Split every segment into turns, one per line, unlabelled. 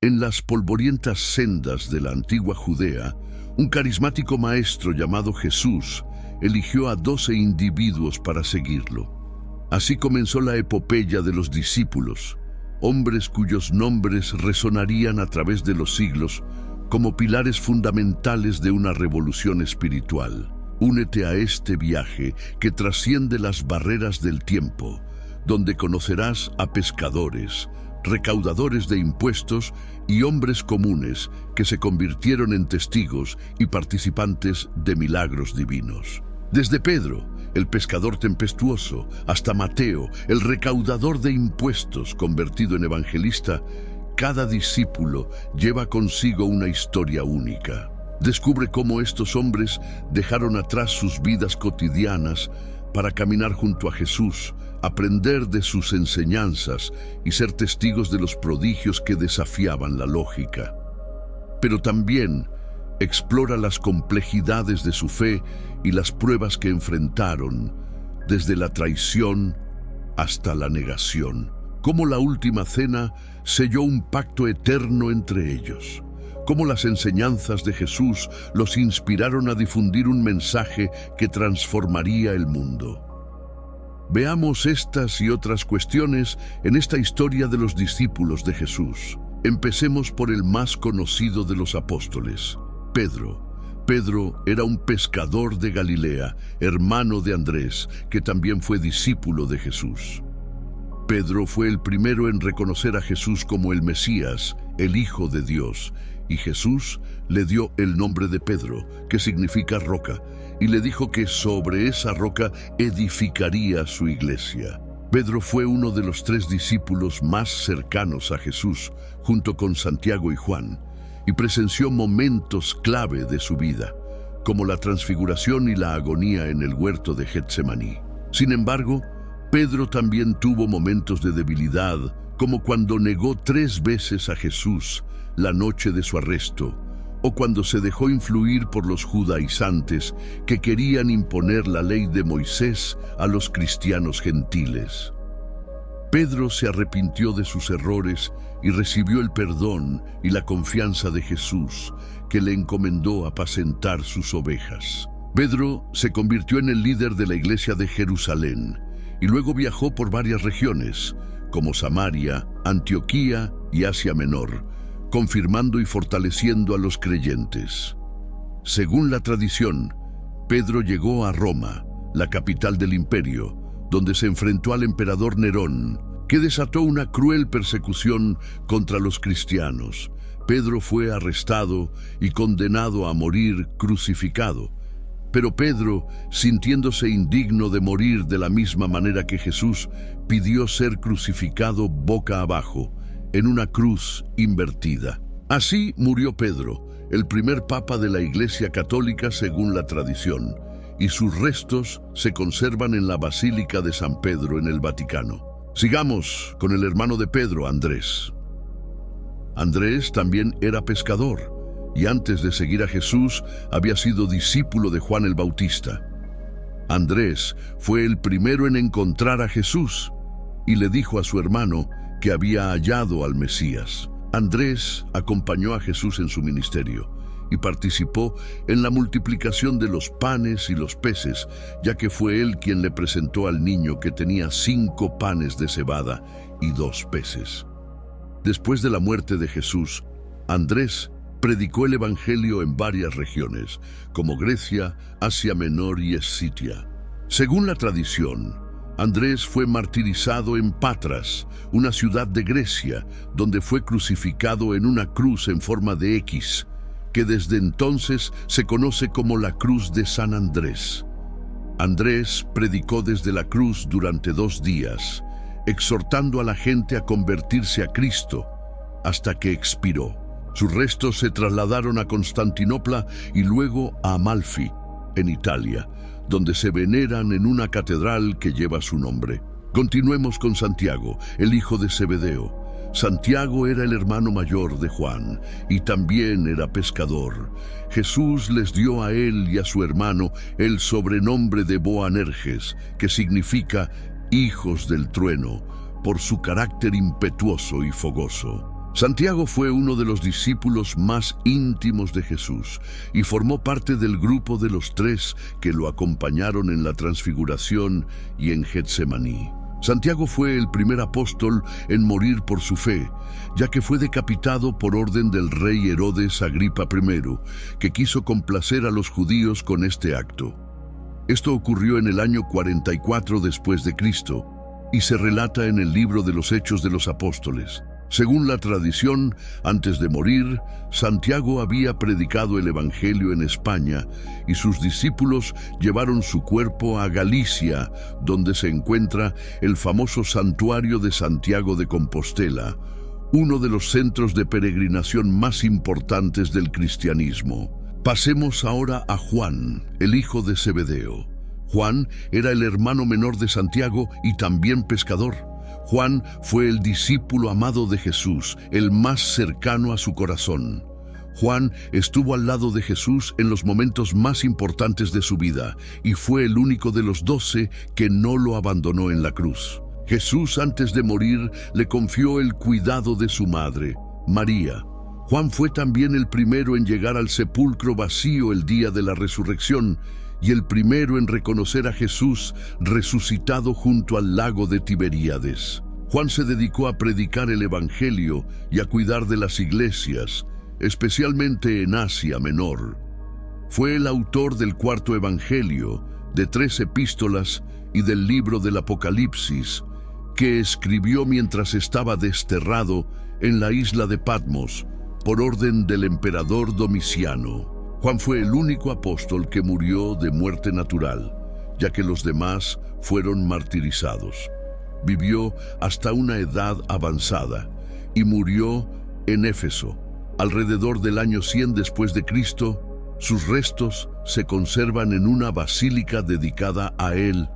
En las polvorientas sendas de la antigua Judea, un carismático maestro llamado Jesús eligió a 12 individuos para seguirlo. Así comenzó la epopeya de los discípulos, hombres cuyos nombres resonarían a través de los siglos como pilares fundamentales de una revolución espiritual. Únete a este viaje que trasciende las barreras del tiempo, donde conocerás a pescadores, recaudadores de impuestos y hombres comunes que se convirtieron en testigos y participantes de milagros divinos. Desde Pedro, el pescador tempestuoso, hasta Mateo, el recaudador de impuestos convertido en evangelista, cada discípulo lleva consigo una historia única. Descubre cómo estos hombres dejaron atrás sus vidas cotidianas para caminar junto a Jesús, aprender de sus enseñanzas y ser testigos de los prodigios que desafiaban la lógica. Pero también explora las complejidades de su fe y las pruebas que enfrentaron, desde la traición hasta la negación. Cómo la última cena selló un pacto eterno entre ellos. Cómo las enseñanzas de Jesús los inspiraron a difundir un mensaje que transformaría el mundo. Veamos estas y otras cuestiones en esta historia de los discípulos de Jesús. Empecemos por el más conocido de los apóstoles, Pedro. Pedro era un pescador de Galilea, hermano de Andrés, que también fue discípulo de Jesús. Pedro fue el primero en reconocer a Jesús como el Mesías, el Hijo de Dios, y Jesús le dio el nombre de Pedro, que significa roca, y le dijo que sobre esa roca edificaría su iglesia. Pedro fue uno de los 3 discípulos más cercanos a Jesús, junto con Santiago y Juan, y presenció momentos clave de su vida, como la transfiguración y la agonía en el huerto de Getsemaní. Sin embargo, Pedro también tuvo momentos de debilidad, como cuando negó 3 veces a Jesús la noche de su arresto, o cuando se dejó influir por los judaizantes que querían imponer la ley de Moisés a los cristianos gentiles. Pedro se arrepintió de sus errores y recibió el perdón y la confianza de Jesús, que le encomendó apacentar sus ovejas. Pedro se convirtió en el líder de la iglesia de Jerusalén y luego viajó por varias regiones, como Samaria, Antioquía y Asia Menor, confirmando y fortaleciendo a los creyentes. Según la tradición, Pedro llegó a Roma, la capital del imperio, donde se enfrentó al emperador Nerón, que desató una cruel persecución contra los cristianos. Pedro fue arrestado y condenado a morir crucificado. Pero Pedro, sintiéndose indigno de morir de la misma manera que Jesús, pidió ser crucificado boca abajo, en una cruz invertida. Así murió Pedro, el primer papa de la Iglesia Católica según la tradición, y sus restos se conservan en la Basílica de San Pedro en el Vaticano. Sigamos con el hermano de Pedro, Andrés. Andrés también era pescador, y antes de seguir a Jesús había sido discípulo de Juan el Bautista. Andrés fue el primero en encontrar a Jesús y le dijo a su hermano que había hallado al Mesías. Andrés acompañó a Jesús en su ministerio y participó en la multiplicación de los panes y los peces, ya que fue él quien le presentó al niño que tenía 5 panes de cebada y 2 peces. Después de la muerte de Jesús, Andrés predicó el Evangelio en varias regiones, como Grecia, Asia Menor y Escitia. Según la tradición, Andrés fue martirizado en Patras, una ciudad de Grecia, donde fue crucificado en una cruz en forma de X, que desde entonces se conoce como la Cruz de San Andrés. Andrés predicó desde la cruz durante 2 días, exhortando a la gente a convertirse a Cristo, hasta que expiró. Sus restos se trasladaron a Constantinopla y luego a Amalfi, en Italia, donde se veneran en una catedral que lleva su nombre. Continuemos con Santiago, el hijo de Zebedeo. Santiago era el hermano mayor de Juan y también era pescador. Jesús les dio a él y a su hermano el sobrenombre de Boanerges, que significa hijos del trueno, por su carácter impetuoso y fogoso. Santiago fue uno de los discípulos más íntimos de Jesús y formó parte del grupo de los 3 que lo acompañaron en la Transfiguración y en Getsemaní. Santiago fue el primer apóstol en morir por su fe, ya que fue decapitado por orden del rey Herodes Agripa I, que quiso complacer a los judíos con este acto. Esto ocurrió en el año 44 después de Cristo y se relata en el libro de los Hechos de los Apóstoles. Según la tradición, antes de morir, Santiago había predicado el Evangelio en España y sus discípulos llevaron su cuerpo a Galicia, donde se encuentra el famoso santuario de Santiago de Compostela, uno de los centros de peregrinación más importantes del cristianismo. Pasemos ahora a Juan, el hijo de Zebedeo. Juan era el hermano menor de Santiago y también pescador. Juan fue el discípulo amado de Jesús, el más cercano a su corazón. Juan estuvo al lado de Jesús en los momentos más importantes de su vida y fue el único de los 12 que no lo abandonó en la cruz. Jesús, antes de morir, le confió el cuidado de su madre, María. Juan fue también el primero en llegar al sepulcro vacío el día de la resurrección y el primero en reconocer a Jesús resucitado junto al lago de Tiberíades. Juan se dedicó a predicar el Evangelio y a cuidar de las iglesias, especialmente en Asia Menor. Fue el autor del 4.º Evangelio, de 3 epístolas y del libro del Apocalipsis, que escribió mientras estaba desterrado en la isla de Patmos, por orden del emperador Domiciano. Juan fue el único apóstol que murió de muerte natural, ya que los demás fueron martirizados. Vivió hasta una edad avanzada y murió en Éfeso. Alrededor del año 100 después de Cristo, sus restos se conservan en una basílica dedicada a él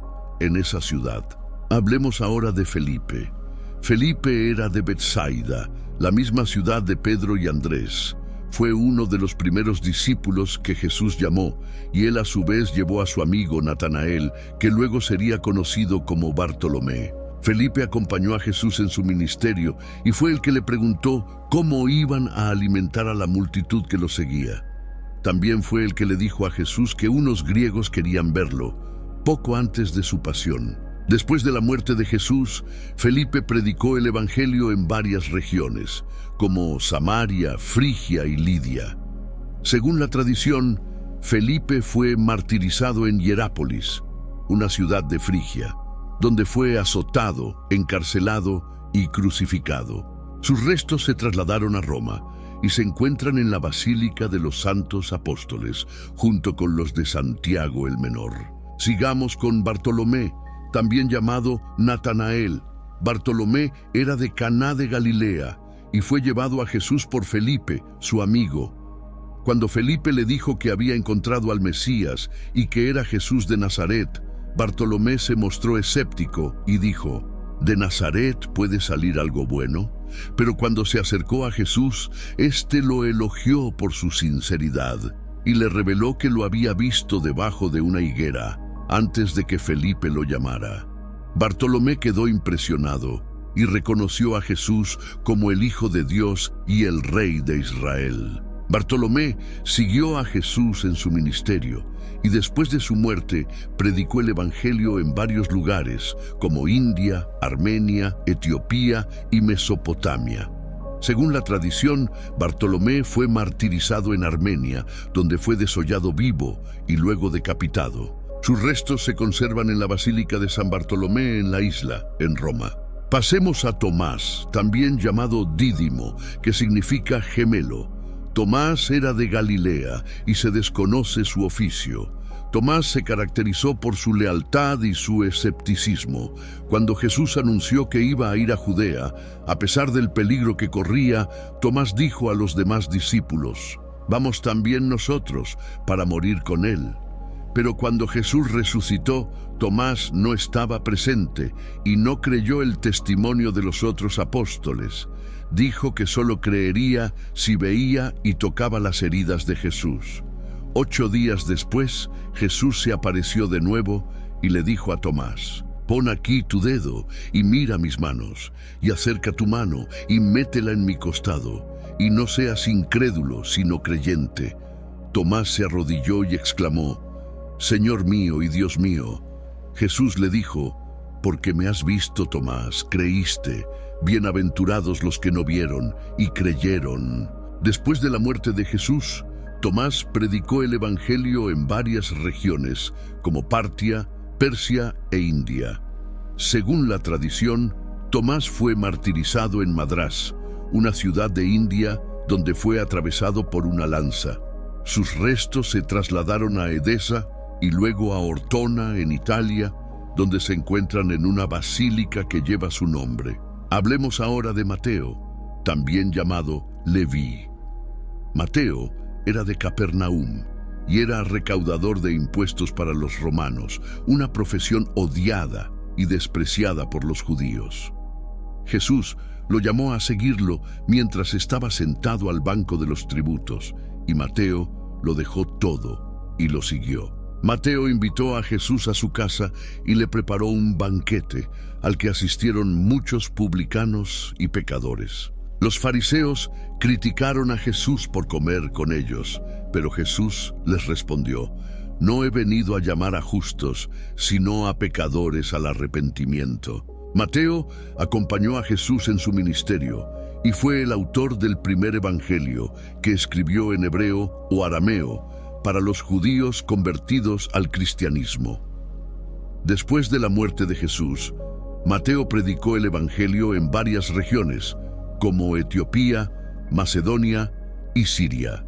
en esa ciudad. Hablemos ahora de Felipe. Felipe era de Betsaida, la misma ciudad de Pedro y Andrés. Fue uno de los primeros discípulos que Jesús llamó, y él a su vez llevó a su amigo Natanael, que luego sería conocido como Bartolomé. Felipe acompañó a Jesús en su ministerio y fue el que le preguntó cómo iban a alimentar a la multitud que lo seguía. También fue el que le dijo a Jesús que unos griegos querían verlo, poco antes de su pasión. Después de la muerte de Jesús, Felipe predicó el Evangelio en varias regiones, como Samaria, Frigia y Lidia. Según la tradición, Felipe fue martirizado en Hierápolis, una ciudad de Frigia, donde fue azotado, encarcelado y crucificado. Sus restos se trasladaron a Roma y se encuentran en la Basílica de los Santos Apóstoles, junto con los de Santiago el Menor. Sigamos con Bartolomé, también llamado Natanael. Bartolomé era de Caná de Galilea y fue llevado a Jesús por Felipe, su amigo. Cuando Felipe le dijo que había encontrado al Mesías y que era Jesús de Nazaret, Bartolomé se mostró escéptico y dijo: ¿De Nazaret puede salir algo bueno? Pero cuando se acercó a Jesús, éste lo elogió por su sinceridad y le reveló que lo había visto debajo de una higuera antes de que Felipe lo llamara. Bartolomé quedó impresionado y reconoció a Jesús como el Hijo de Dios y el Rey de Israel. Bartolomé siguió a Jesús en su ministerio y después de su muerte predicó el Evangelio en varios lugares como India, Armenia, Etiopía y Mesopotamia. Según la tradición, Bartolomé fue martirizado en Armenia, donde fue desollado vivo y luego decapitado. Sus restos se conservan en la Basílica de San Bartolomé en la isla, en Roma. Pasemos a Tomás, también llamado Dídimo, que significa gemelo. Tomás era de Galilea y se desconoce su oficio. Tomás se caracterizó por su lealtad y su escepticismo. Cuando Jesús anunció que iba a ir a Judea, a pesar del peligro que corría, Tomás dijo a los demás discípulos: «Vamos también nosotros para morir con él». Pero cuando Jesús resucitó, Tomás no estaba presente y no creyó el testimonio de los otros apóstoles. Dijo que solo creería si veía y tocaba las heridas de Jesús. 8 días después, Jesús se apareció de nuevo y le dijo a Tomás: Pon aquí tu dedo y mira mis manos, y acerca tu mano y métela en mi costado, y no seas incrédulo, sino creyente. Tomás se arrodilló y exclamó: Señor mío y Dios mío. Jesús le dijo: Porque me has visto, Tomás, creíste. Bienaventurados los que no vieron y creyeron. Después de la muerte de Jesús, Tomás predicó el Evangelio en varias regiones, como Partia, Persia e India. Según la tradición, Tomás fue martirizado en Madrás, una ciudad de India donde fue atravesado por una lanza. Sus restos se trasladaron a Edesa y luego a Ortona, en Italia, donde se encuentran en una basílica que lleva su nombre. Hablemos ahora de Mateo, también llamado Leví. Mateo era de Capernaum y era recaudador de impuestos para los romanos, una profesión odiada y despreciada por los judíos. Jesús lo llamó a seguirlo mientras estaba sentado al banco de los tributos, y Mateo lo dejó todo y lo siguió. Mateo invitó a Jesús a su casa y le preparó un banquete al que asistieron muchos publicanos y pecadores. Los fariseos criticaron a Jesús por comer con ellos, pero Jesús les respondió: No he venido a llamar a justos, sino a pecadores al arrepentimiento. Mateo acompañó a Jesús en su ministerio y fue el autor del primer evangelio, que escribió en hebreo o arameo para los judíos convertidos al cristianismo. Después de la muerte de Jesús, Mateo predicó el evangelio en varias regiones, como Etiopía, Macedonia y Siria.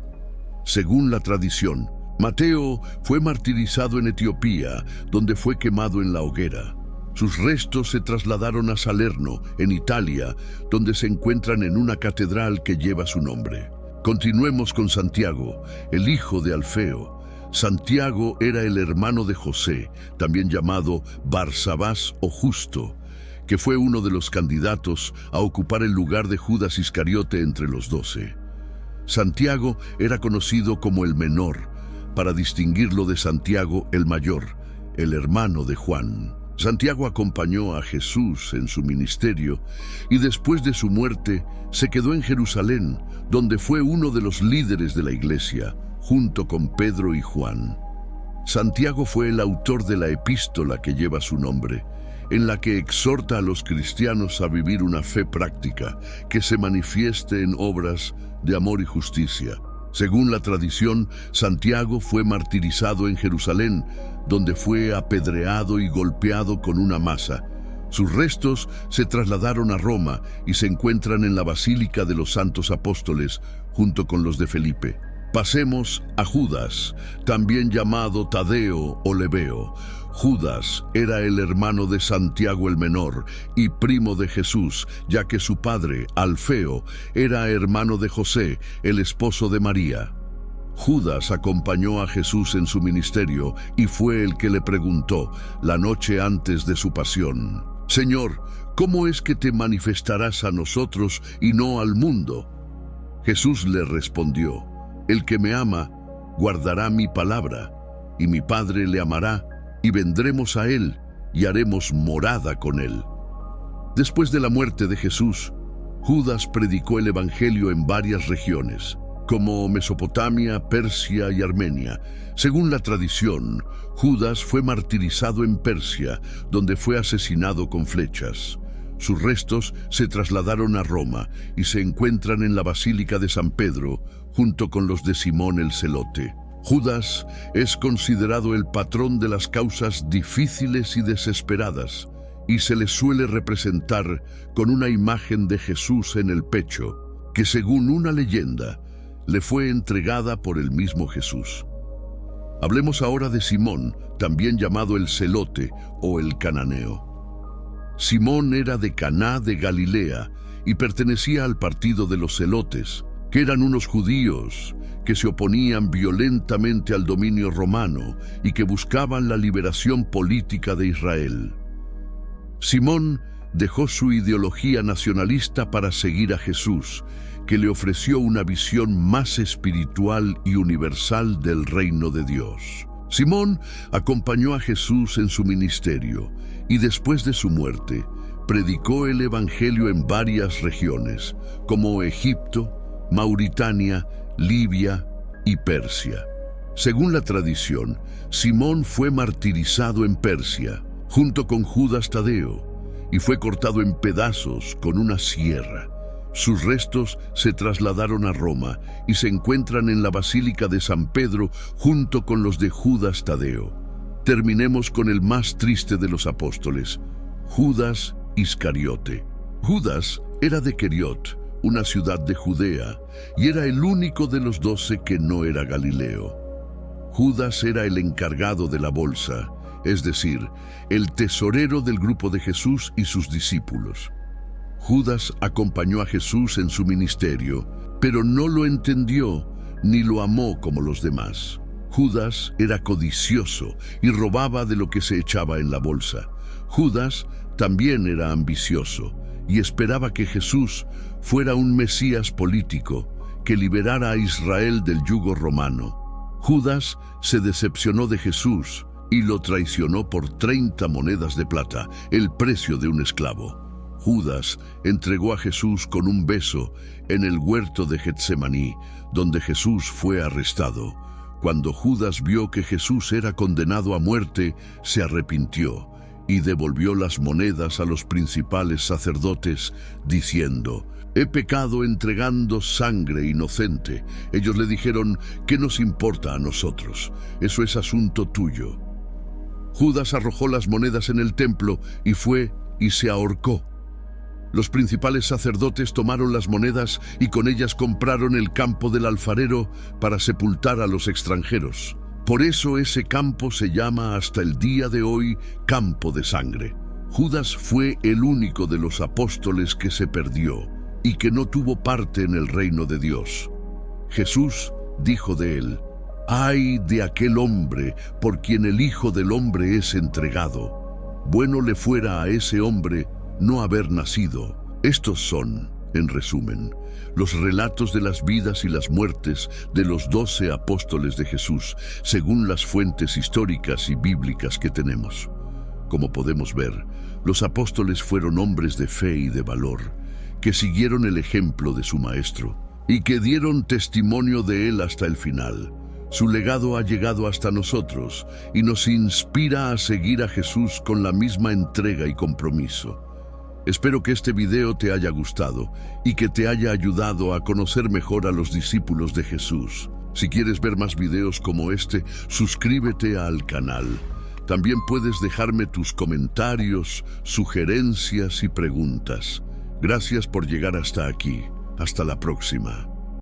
Según la tradición, Mateo fue martirizado en Etiopía, donde fue quemado en la hoguera. Sus restos se trasladaron a Salerno, en Italia, donde se encuentran en una catedral que lleva su nombre. Continuemos con Santiago, el hijo de Alfeo. Santiago era el hermano de José, también llamado Barsabás o Justo, que fue uno de los candidatos a ocupar el lugar de Judas Iscariote entre los 12. Santiago era conocido como el menor, para distinguirlo de Santiago el mayor, el hermano de Juan. Santiago acompañó a Jesús en su ministerio y después de su muerte se quedó en Jerusalén, donde fue uno de los líderes de la iglesia, junto con Pedro y Juan. Santiago fue el autor de la epístola que lleva su nombre, en la que exhorta a los cristianos a vivir una fe práctica que se manifieste en obras de amor y justicia. Según la tradición, Santiago fue martirizado en Jerusalén, donde fue apedreado y golpeado con una maza. Sus restos se trasladaron a Roma y se encuentran en la Basílica de los Santos Apóstoles, junto con los de Felipe. Pasemos a Judas, también llamado Tadeo o Lebeo. Judas era el hermano de Santiago el menor y primo de Jesús, ya que su padre, Alfeo, era hermano de José, el esposo de María. Judas acompañó a Jesús en su ministerio y fue el que le preguntó, la noche antes de su pasión: Señor, ¿cómo es que te manifestarás a nosotros y no al mundo? Jesús le respondió: El que me ama, guardará mi palabra, y mi Padre le amará, y vendremos a él, y haremos morada con él. Después de la muerte de Jesús, Judas predicó el evangelio en varias regiones, como Mesopotamia, Persia y Armenia. Según la tradición, Judas fue martirizado en Persia, donde fue asesinado con flechas. Sus restos se trasladaron a Roma y se encuentran en la Basílica de San Pedro, junto con los de Simón el Celote. Judas es considerado el patrón de las causas difíciles y desesperadas, y se le suele representar con una imagen de Jesús en el pecho, que según una leyenda, le fue entregada por el mismo Jesús. Hablemos ahora de Simón, también llamado el Celote o el Cananeo. Simón era de Caná de Galilea y pertenecía al partido de los Celotes, que eran unos judíos que se oponían violentamente al dominio romano y que buscaban la liberación política de Israel. Simón dejó su ideología nacionalista para seguir a Jesús, que le ofreció una visión más espiritual y universal del reino de Dios. Simón acompañó a Jesús en su ministerio y después de su muerte, predicó el Evangelio en varias regiones, como Egipto, Mauritania, Libia y Persia. Según la tradición, Simón fue martirizado en Persia, junto con Judas Tadeo, y fue cortado en pedazos con una sierra. Sus restos se trasladaron a Roma y se encuentran en la Basílica de San Pedro junto con los de Judas Tadeo. Terminemos con el más triste de los apóstoles, Judas Iscariote. Judas era de Queriot, una ciudad de Judea, y era el único de los 12 que no era Galileo. Judas era el encargado de la bolsa, es decir, el tesorero del grupo de Jesús y sus discípulos. Judas acompañó a Jesús en su ministerio, pero no lo entendió ni lo amó como los demás. Judas era codicioso y robaba de lo que se echaba en la bolsa. Judas también era ambicioso y esperaba que Jesús fuera un Mesías político que liberara a Israel del yugo romano. Judas se decepcionó de Jesús y lo traicionó por 30 monedas de plata, el precio de un esclavo. Judas entregó a Jesús con un beso en el huerto de Getsemaní, donde Jesús fue arrestado. Cuando Judas vio que Jesús era condenado a muerte, se arrepintió y devolvió las monedas a los principales sacerdotes, diciendo: «He pecado entregando sangre inocente». Ellos le dijeron: «¿Qué nos importa a nosotros? Eso es asunto tuyo». Judas arrojó las monedas en el templo y fue y se ahorcó. Los principales sacerdotes tomaron las monedas y con ellas compraron el campo del alfarero para sepultar a los extranjeros. Por eso ese campo se llama hasta el día de hoy Campo de Sangre. Judas fue el único de los apóstoles que se perdió y que no tuvo parte en el reino de Dios. Jesús dijo de él: «Ay de aquel hombre por quien el Hijo del Hombre es entregado. Bueno le fuera a ese hombre no haber nacido». Estos son, en resumen, los relatos de las vidas y las muertes de los 12 apóstoles de Jesús, según las fuentes históricas y bíblicas que tenemos. Como podemos ver, los apóstoles fueron hombres de fe y de valor, que siguieron el ejemplo de su maestro y que dieron testimonio de él hasta el final. Su legado ha llegado hasta nosotros y nos inspira a seguir a Jesús con la misma entrega y compromiso. Espero que este video te haya gustado y que te haya ayudado a conocer mejor a los discípulos de Jesús. Si quieres ver más videos como este, suscríbete al canal. También puedes dejarme tus comentarios, sugerencias y preguntas. Gracias por llegar hasta aquí. Hasta la próxima.